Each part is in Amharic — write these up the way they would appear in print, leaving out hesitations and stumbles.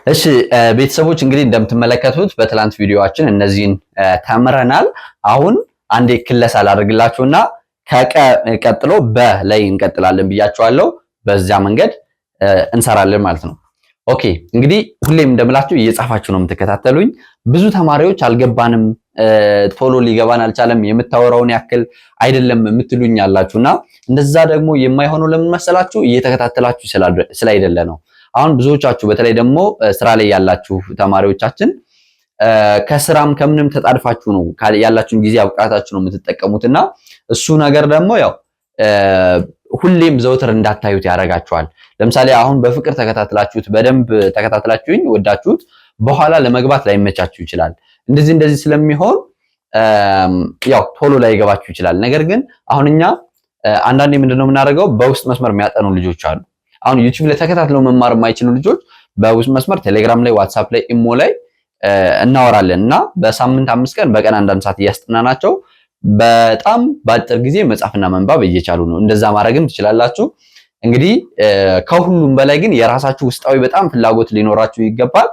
እሺ ቤተሰቦች እንግዲህ እንደምትመለከቱት በትላንት ቪዲዮአችን እነዚህን ተምረናል። አሁን አንዴ ክለሳ ላድርግላችሁና ከቀ ቀጥሎ በ ላይ እንቀጥላለን ብያችኋለሁ። በዛ መንገድ እንሰራለን ማለት ነው። ኦኬ እንግዲህ ሁሌም እንደምላችሁ እየጻፋችሁ ነው የምትከታተሉኝ። ብዙ ተማሪዎች አልገባንም፣ ቶሎ ሊገባን አልቻለም፣ የምታወራውን ያክል አይደለም የምትሉኝ አላችሁና እንደዛ ደግሞ የማይሆነው ለምን መሰላችሁ? እየተከታተላችሁ ስላይደለ ነው። አሁን ብዙዎቻችሁ በተለይ ደግሞ ስራ ላይ ያላችሁ ተማሪዎቻችን ከስራም ከምንም ተጣድፋችሁ ነው ያላችሁን ጊዜ አብቃታችሁ ነው የምትጠቀሙትና እሱ ነገር ደግሞ ያው ሁሌም ዘውትር እንዳታዩት ያደርጋችኋል። ለምሳሌ አሁን በፍቅር ተከታትላችሁት በደንብ ተከታትላችሁኝ ወዳችሁት በኋላ ለመግባት ላይመቻችሁ ይችላል። እንደዚህ ስለሚሆን ያው ቶሎ ላይገባችሁ ይችላል። ነገር ግን አሁን እኛ አንዳንዴ ምንድነው የምናደርገው በውስጥ መስመር የሚያጠኑ ልጆች አሉ። አሁን ዩቲዩብ ላይ ተከታትለው መማር የማይችሉ ልጆች በውስጥ መስመር ቴሌግራም ላይ፣ ዋትስአፕ ላይ፣ ኢሞ ላይ እናወራለን እና በሳምንት 5 ቀን በቀን አንዳንድ ሰዓት እያስጠናናቸው በጣም በአጭር ጊዜ መጻፍና መንባብ እየቻሉ ነው። እንደዛ ማድረግም ትችላላችሁ። እንግዲህ ከሁሉም በላይ ግን የራሳችሁ ውስጣዊ በጣም ፍላጎት ሊኖራችሁ ይገባል።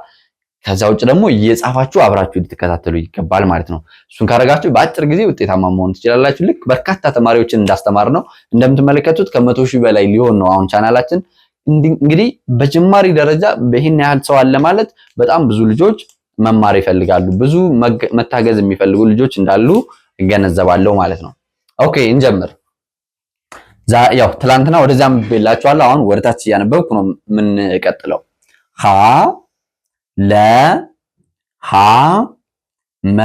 ከዛ ውጭ ደግሞ እየጻፋችሁ አብራችሁ ልትከታተሉ ይገባል ማለት ነው። እሱን ካደረጋችሁ በአጭር ጊዜ ውጤታማ መሆን ትችላላችሁ። ልክ በርካታ ተማሪዎችን እንዳስተማር ነው። እንደምትመለከቱት ከ100,000 በላይ ሊሆን ነው አሁን ቻናላችን። እንግዲህ በጅማሪ ደረጃ በይህን ያህል ሰው አለ ማለት በጣም ብዙ ልጆች መማር ይፈልጋሉ፣ ብዙ መታገዝ የሚፈልጉ ልጆች እንዳሉ እገነዘባለሁ ማለት ነው። ኦኬ እንጀምር። ያው ትላንትና ወደዛም ብላችኋለሁ። አሁን ወደታች እያነበብኩ ነው የምንቀጥለው። ሀ ለ ሀ መ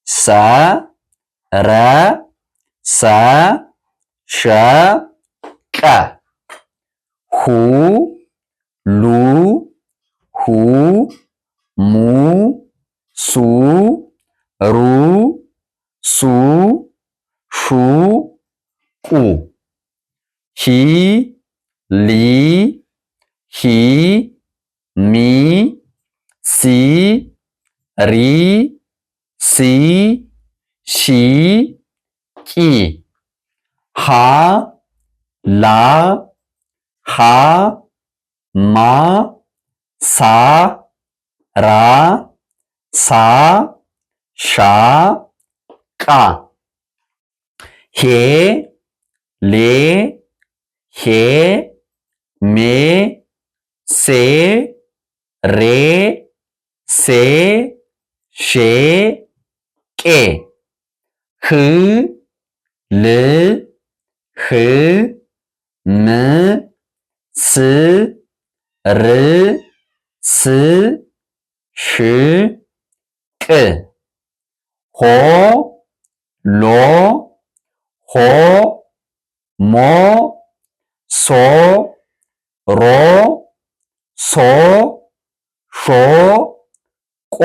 ሰ ረ ሰ ሸ ቀ ሁ ሉ ሁ ሙ ሱ ሩ ሱ ሹ ቁ ሂ ሊ ሂ ሚ ሲ ሪ ሲ ሺ ቂ ሃ ላ ሃ ማ ሳ ራ ሳ ሻ ቃ ሄ ሌ ሄ ሜ ሴ ሬ ሴ ሼ ቄ ህ ል ህ ም ስ ር ስ ሽ ቅ ሆ ሎ ሆ ሞ ሶ ሮ ሶ ሾ ቆ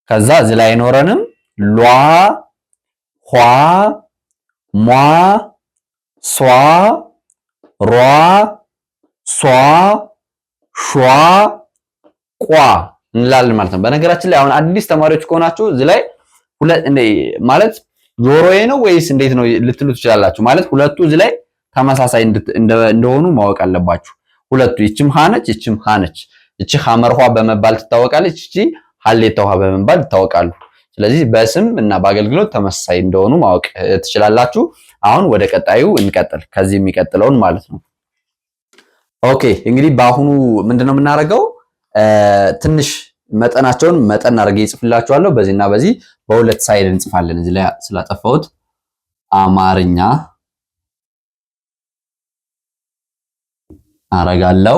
ከዛ እዚህ ላይ አይኖረንም ሏ ኋ ሟ ሷ ሯ ሷ ሿ ቋ እንላለን ማለት ነው። በነገራችን ላይ አሁን አዲስ ተማሪዎች ከሆናችሁ እዚህ ላይ ማለት ጆሮዬ ነው ወይስ እንዴት ነው ልትሉ ትችላላችሁ። ማለት ሁለቱ እዚህ ላይ ተመሳሳይ እንደሆኑ ማወቅ አለባችሁ። ሁለቱ ይችም ሃነች ይችም ሃነች። ይቺ ሐመርኋ በመባል ትታወቃለች፣ ይቺ ሐሌታ ውሃ በመባል ይታወቃሉ። ስለዚህ በስም እና በአገልግሎት ተመሳሳይ እንደሆኑ ማወቅ ትችላላችሁ። አሁን ወደ ቀጣዩ እንቀጥል፣ ከዚህ የሚቀጥለውን ማለት ነው። ኦኬ እንግዲህ በአሁኑ ምንድነው የምናደርገው? ትንሽ መጠናቸውን መጠን አድርጌ ይጽፍላችኋለሁ። በዚህና በዚህ በሁለት ሳይድ እንጽፋለን። እዚህ ላይ ስላጠፋሁት አማርኛ አረጋለሁ።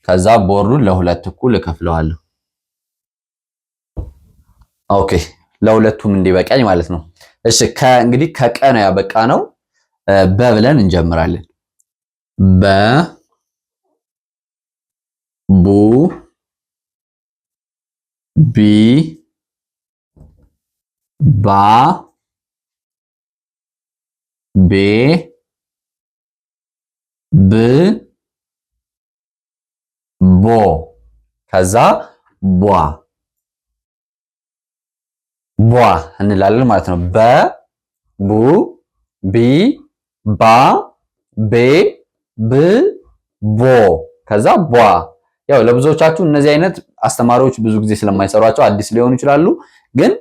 ከዛ ቦርዱን ለሁለት እኩል እከፍለዋለሁ። ኦኬ ለሁለቱም እንዲበቃኝ ማለት ነው። እሺ እንግዲህ ከቀ ነው ያበቃ ነው። በብለን እንጀምራለን። በ ቡ ቢ ባ ቤ ብ ቦ ከዛ ቧ እንላለን ማለት ነው። በ ቡ ቢ ባ ቤ ብ ቦ ከዛ ቧ ያው ለብዙዎቻችሁ እነዚህ አይነት አስተማሪዎች ብዙ ጊዜ ስለማይሰሯቸው አዲስ ሊሆኑ ይችላሉ፣ ግን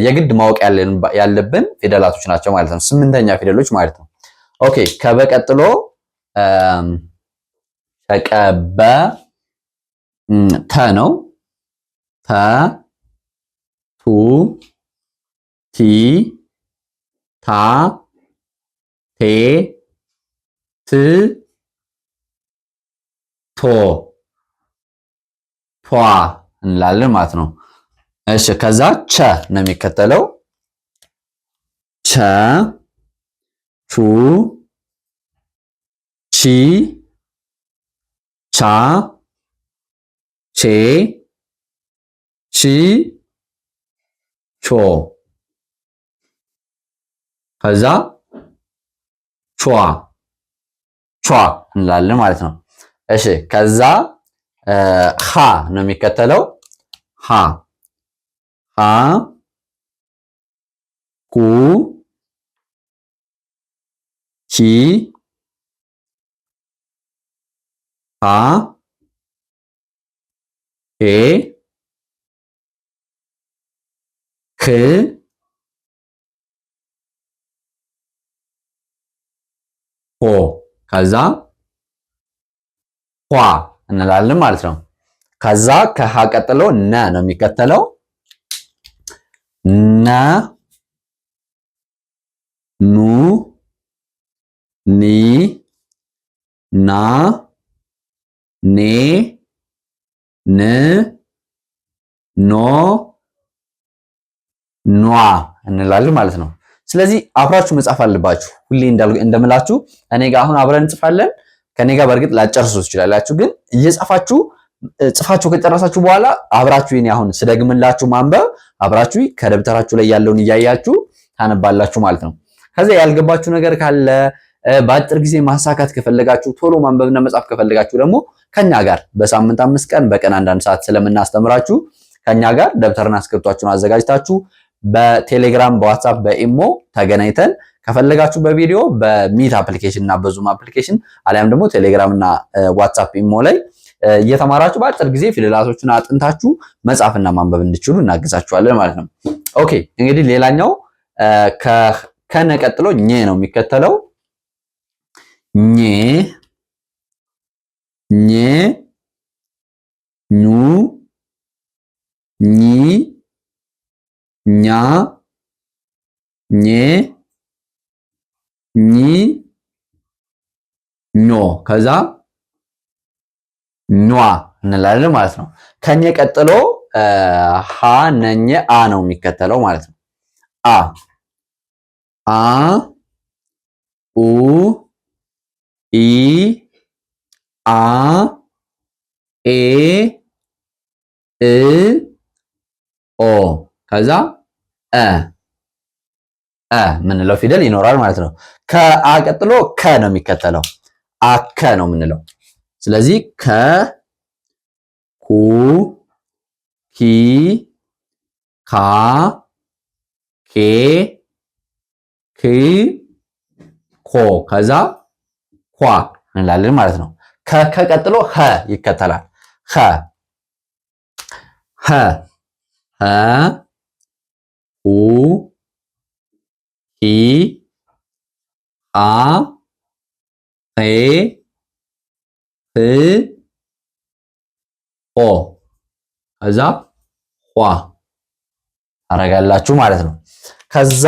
የግድ ማወቅ ያለብን ፊደላቶች ናቸው ማለት ነው። ስምንተኛ ፊደሎች ማለት ነው። ኦኬ ከበቀጥሎ ተቀበ ተ ነው። ተ ቱ ቲ ታ ቴ ት ቶ ቷ እንላለን ማለት ነው። እሺ ከዛ ቸ ነው የሚከተለው። ቸ ቹ ቺ ቻ ቼ ቺ ቾ ከዛ ቿ ቿ እንላለን ማለት ነው። እሺ ከዛ ሃ ነው የሚከተለው። ሃ ሃ ሁ ሂ ሃ ሄ ህ ሆ ከዛ ኋ እንላለን ማለት ነው። ከዛ ከሃ ቀጥሎ ነ ነው የሚከተለው። ነ ኑ ኒ ና ኔ ን ኖ ኗ እንላለን ማለት ነው። ስለዚህ አብራችሁ መጻፍ አለባችሁ። ሁሌ እንደምላችሁ እኔ ጋር አሁን አብረን እንጽፋለን። ከኔ ጋር በእርግጥ ላጨርሱ ትችላላችሁ፣ ግን እየጻፋችሁ ጽፋችሁ ከጨረሳችሁ በኋላ አብራችሁ እኔ አሁን ስደግምላችሁ ማንበብ አብራችሁ ከደብተራችሁ ላይ ያለውን እያያችሁ ታነባላችሁ ማለት ነው። ከዛ ያልገባችሁ ነገር ካለ በአጭር ጊዜ ማሳካት ከፈለጋችሁ ቶሎ ማንበብና መጻፍ ከፈለጋችሁ ደግሞ ከኛ ጋር በሳምንት 5 ቀን በቀን አንዳንድ ሰዓት ስለምናስተምራችሁ ከኛ ጋር ደብተርና እስክሪብቷችሁን አዘጋጅታችሁ በቴሌግራም በዋትስአፕ በኢሞ ተገናኝተን ከፈለጋችሁ በቪዲዮ በሚት አፕሊኬሽን እና በዙም አፕሊኬሽን አሊያም ደግሞ ቴሌግራም እና ዋትስአፕ ኢሞ ላይ እየተማራችሁ በአጭር ጊዜ ፊደላቶችን አጥንታችሁ መጻፍና ማንበብ እንድችሉ እናግዛችኋለን ማለት ነው። ኦኬ እንግዲህ ሌላኛው ከነ ቀጥሎ ኘ ነው የሚከተለው። ኘ ኘ ኙ ኚ ኛ ኜ ኚ ኞ ከዛ ኗ እንላለን ማለት ነው። ከኘ ቀጥሎ ሃ ነኘ አ ነው የሚከተለው ማለት ነው። አ አ ኡ ኢ አ ኤ እ ኦ ከዛ ምንለው ፊደል ይኖራል ማለት ነው። ከአ ቀጥሎ ከ ነው የሚከተለው። አከ ነው የምንለው። ስለዚህ ከ ኩ ኪ ካ ኬ ክ ኮ ከዛ ኳ እንላለን ማለት ነው። ከቀጥሎ ኸ ይከተላል። ኸ ኸ ኸ ሁ ሂ አ ሄ ህ ሆ ከዛ ኋ ታረጋላችሁ ማለት ነው። ከዛ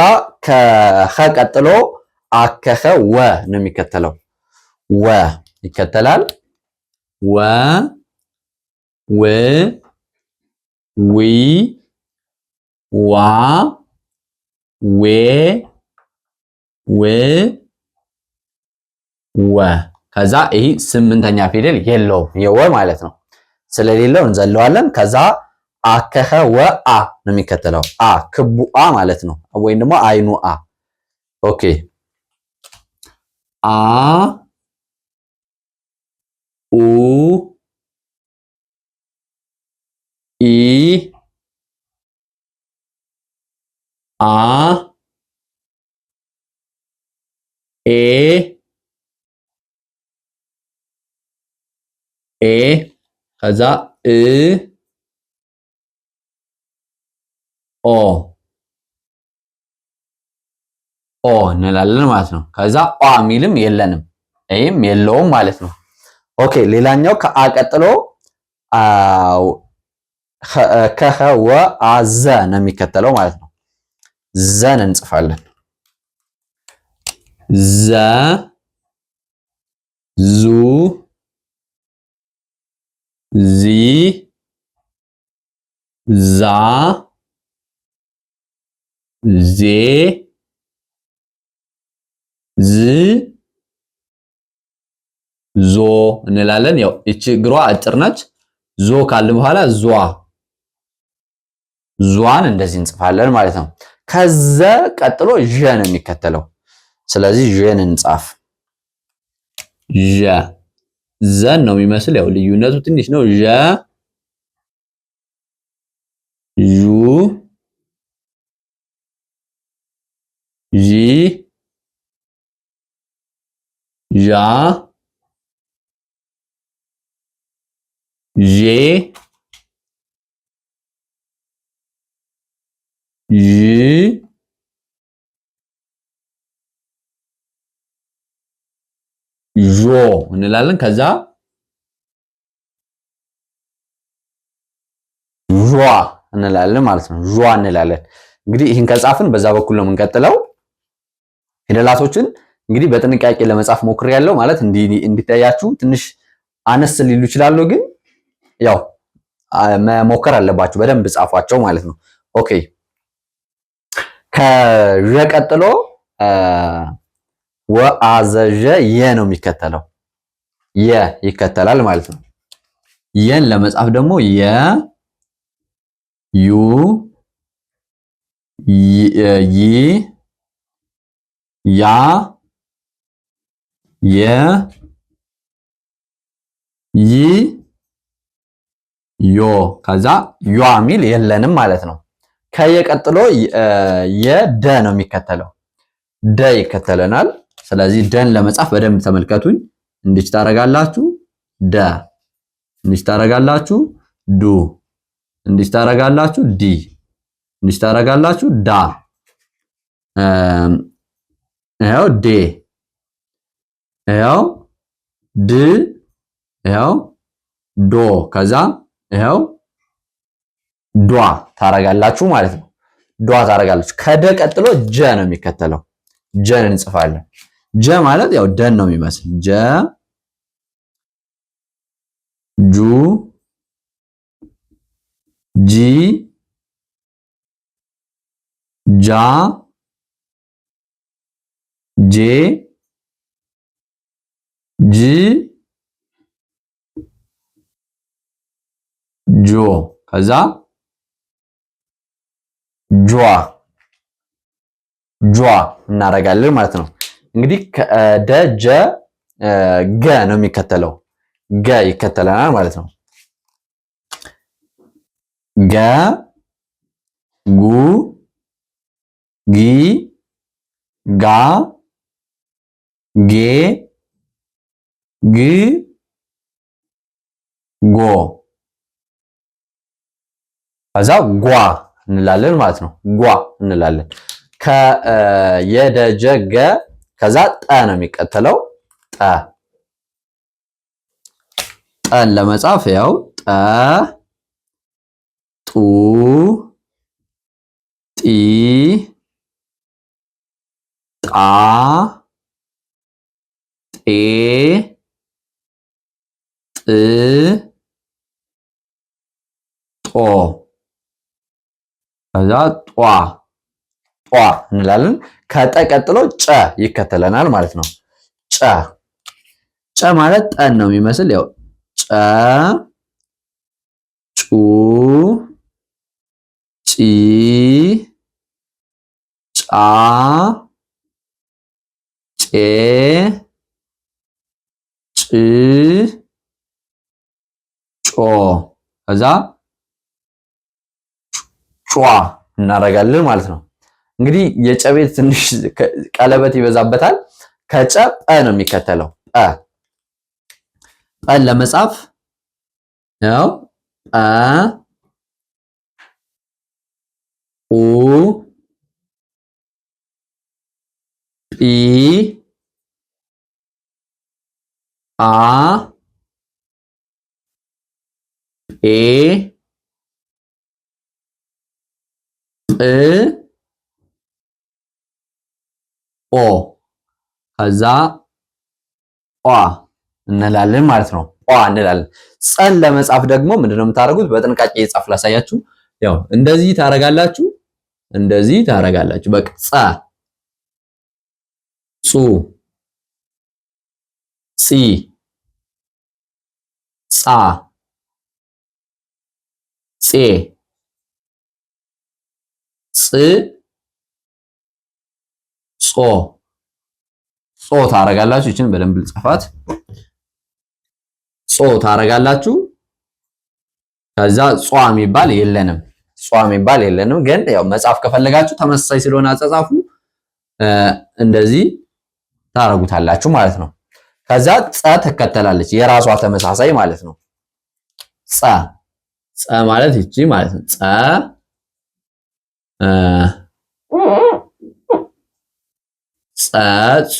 ከኸ ቀጥሎ አከኸ ወ ነው የሚከተለው። ወ ይከተላል። ወ ው ዊ ዋ ዌ ው ወ ከዛ ይሄ ስምንተኛ ፊደል የለውም የወ ማለት ነው። ስለሌለው እንዘለዋለን። ከዛ አከኸ ወአ ነው የሚከተለው። አ ክቡ አ ማለት ነው፣ ወይም ደግሞ አይኑ አ። ኦኬ አ ኡ ኢ አ ኤ ከዛ እ ኦ ኦ እንላለን ማለት ነው። ከዛ ኦ የሚልም የለንም ይሄም የለውም ማለት ነው። ኦኬ ሌላኛው ከአ ቀጥሎ ከኸ ወ አ ዘ ነው የሚከተለው ማለት ነው። ዘን እንጽፋለን። ዘ ዙ ዚ ዛ ዜ ዝ ዞ እንላለን። ያው እቺ እግሯ አጭር ነች። ዞ ካለ በኋላ ዟ ዟን እንደዚህ እንጽፋለን ማለት ነው። ከዘ ቀጥሎ ዠ ነው የሚከተለው። ስለዚህ ዠን እንጻፍ። ዠ ዘን ነው የሚመስል ያው ልዩነቱ ትንሽ ነው። ዠ ዡ ዢ ዣ ዤ ዥ ዦ እንላለን። ከዛ ዟ እንላለን ማለት ነው። ዟ እንላለን። እንግዲህ ይህን ከጻፍን በዛ በኩል ነው የምንቀጥለው። ፊደላቶችን እንግዲህ በጥንቃቄ ለመጻፍ ሞክሬያለሁ። ማለት እንዲታያችሁ ትንሽ አነስ ሊሉ ይችላሉ፣ ግን ያው መሞከር አለባችሁ። በደንብ ጻፏቸው ማለት ነው። ኦኬ ከዠ ቀጥሎ ወአዘዠ የ ነው የሚከተለው። የ ይከተላል ማለት ነው። የን ለመጻፍ ደግሞ የ ዩ ይ ያ የ ይ ዮ ከዛ ዩ ሚል የለንም ማለት ነው። ከየቀጥሎ የደ ነው የሚከተለው። ደ ይከተለናል። ስለዚህ ደን ለመጻፍ በደንብ ተመልከቱኝ። እንዲች ታረጋላችሁ ደ፣ እንዲች ታረጋላችሁ ዱ፣ እንዲች ታረጋላችሁ ዲ፣ እንዲች ታረጋላችሁ ዳ፣ ይኸው ዴ፣ ይኸው ድ፣ ይኸው ዶ፣ ከዛ ይኸው ዷ ታረጋላችሁ ማለት ነው። ዷ ታረጋላችሁ። ከደ ቀጥሎ ጀ ነው የሚከተለው። ጀን እንጽፋለን። ጀ ማለት ያው ደን ነው የሚመስል። ጀ ጁ ጂ ጃ ጄ ጅ ጆ ከዛ ጇ ጇ እናደርጋለን ማለት ነው። እንግዲህ ከደ ጀ ገ ነው የሚከተለው። ገ ይከተለናል ማለት ነው። ገ ጉ ጊ ጋ ጌ ግ ጎ ከዛ ጓ እንላለን ማለት ነው። ጓ እንላለን። ከየደጀ ገ ከዛ ጠ ነው የሚቀተለው። ጠ ጠን ለመጻፍ ያው ጠ ጡ ጢ ጣ ጤ ጥ ጦ ከዛ ጧ ጧ እንላለን። ከጠ ቀጥሎ ጨ ይከተለናል ማለት ነው። ጨ ጨ ማለት ጠን ነው የሚመስል ያው ጨ ጩ ጪ ጫ ጬ ጭ ጮ ከዛ ጯ እናደርጋለን ማለት ነው። እንግዲህ የጨ ቤት ትንሽ ቀለበት ይበዛበታል። ከጨ ጰ ነው የሚከተለው። ጰ ጰን ለመጻፍ ያው ኡ ጲ አ ጴ ጵ ኦ ከዛ ቋ እንላለን ማለት ነው። ቋ እንላለን። ጸን ለመጻፍ ደግሞ ምንድነው የምታደርጉት? በጥንቃቄ የጻፍ ላሳያችሁ። ያው እንደዚህ ታረጋላችሁ፣ እንደዚህ ታረጋላችሁ። በቃ ጸ ጹ ጺ ጻ ጼ ጽ ጾ ጾ ታረጋላችሁ። ይችን በደንብ ልጻፋት። ጾ ታረጋላችሁ። ከዛ ጿ የሚባል የለንም። ጿ የሚባል የለንም። ግን ያው መጻፍ ከፈለጋችሁ ተመሳሳይ ስለሆነ አጻጻፉ እንደዚህ ታረጉታላችሁ ማለት ነው። ከዛ ጸ ትከተላለች የራሷ ተመሳሳይ ማለት ነው። ጸ ጸ ማለት ይቺ ማለት ነው። ጸ ጸ ጹ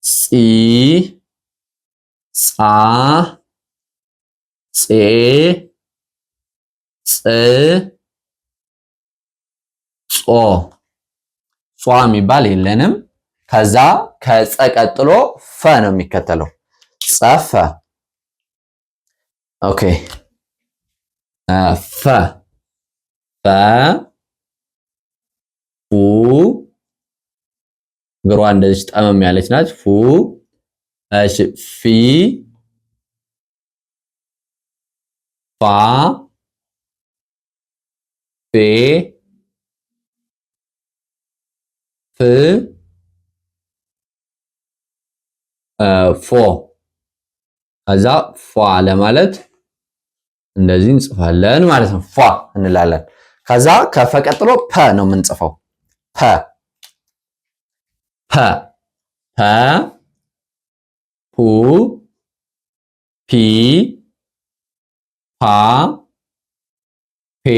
ጺ ጻ ጼ ጽ ጾ ጿ የሚባል የለንም። ከዛ ከጸ ቀጥሎ ፈ ነው የሚከተለው። ጸፈ ኦኬ ፈ ፈ ፉ እግሯ እንደዚህ ጠመም ያለች ናት። ፉ እሺ ፊ ፋ ፌ ፍ ፎ ከዛ ፏ ለማለት እንደዚህ እንጽፋለን ማለት ነው። ፏ እንላለን። ከዛ ከፈ ቀጥሎ ፐ ነው የምንጽፈው። ፐ ፐ ፐ ፑ ፒ ፓ ፔ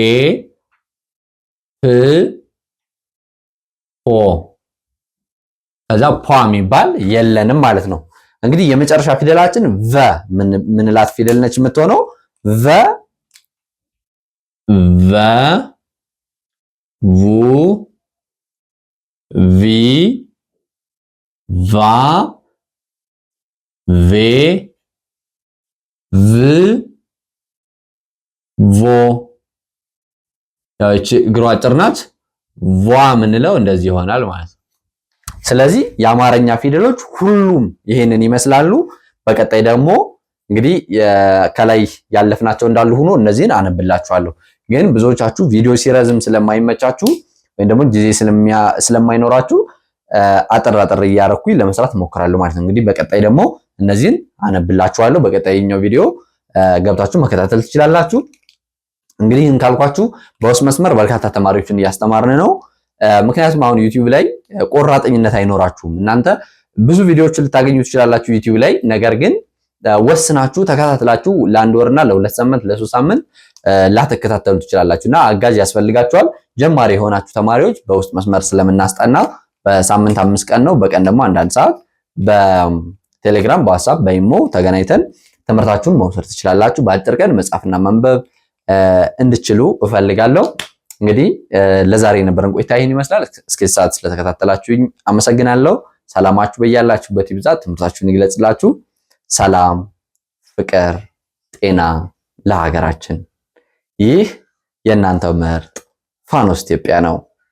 ፕ ፖ ከዛ ፖ የሚባል የለንም ማለት ነው። እንግዲህ የመጨረሻ ፊደላችን ቨ ምንላት ፊደል ነች የምትሆነው። ቨ ቨ ቡ ቪ ቫ ቬ ቭ ቮ ያው እቺ እግሯ አጭር ናት። ቫ ምንለው እንደዚህ ይሆናል ማለት ነው። ስለዚህ የአማርኛ ፊደሎች ሁሉም ይሄንን ይመስላሉ። በቀጣይ ደግሞ እንግዲህ ከላይ ያለፍናቸው እንዳሉ ሆኖ እነዚህን አነብላችኋለሁ። ግን ብዙዎቻችሁ ቪዲዮ ሲረዝም ስለማይመቻችሁ ወይም ደግሞ ጊዜ ስለማይኖራችሁ አጠር አጠር እያረኩኝ ለመስራት እሞክራለሁ ማለት ነው። እንግዲህ በቀጣይ ደግሞ እነዚህን አነብላችኋለሁ። በቀጣይኛው ቪዲዮ ገብታችሁ መከታተል ትችላላችሁ። እንግዲህ ካልኳችሁ በውስጥ መስመር በርካታ ተማሪዎችን እያስተማርን ነው። ምክንያቱም አሁን ዩቲዩብ ላይ ቆራጠኝነት አይኖራችሁም። እናንተ ብዙ ቪዲዮዎችን ልታገኙ ትችላላችሁ ዩቲዩብ ላይ። ነገር ግን ወስናችሁ ተከታትላችሁ ለአንድ ወርና ለሁለት ሳምንት ለሶስት ሳምንት ላተከታተሉ ትችላላችሁና አጋዥ ያስፈልጋችኋል። ጀማሪ የሆናችሁ ተማሪዎች በውስጥ መስመር ስለምናስጠና በሳምንት 5 ቀን ነው። በቀን ደግሞ አንዳንድ ሰዓት በቴሌግራም በዋትስአፕ በኢሞ ተገናኝተን ትምህርታችሁን መውሰድ ትችላላችሁ። በአጭር ቀን መጻፍና ማንበብ እንድችሉ እፈልጋለሁ። እንግዲህ ለዛሬ የነበረን ቆይታ ይህን ይመስላል። እስከ ሰዓት ስለተከታተላችሁኝ አመሰግናለሁ። ሰላማችሁ በያላችሁበት ይብዛ። ትምህርታችሁን ይግለጽላችሁ። ሰላም፣ ፍቅር፣ ጤና ለሀገራችን። ይህ የእናንተው ምርጥ ፋኖስ ኢትዮጵያ ነው።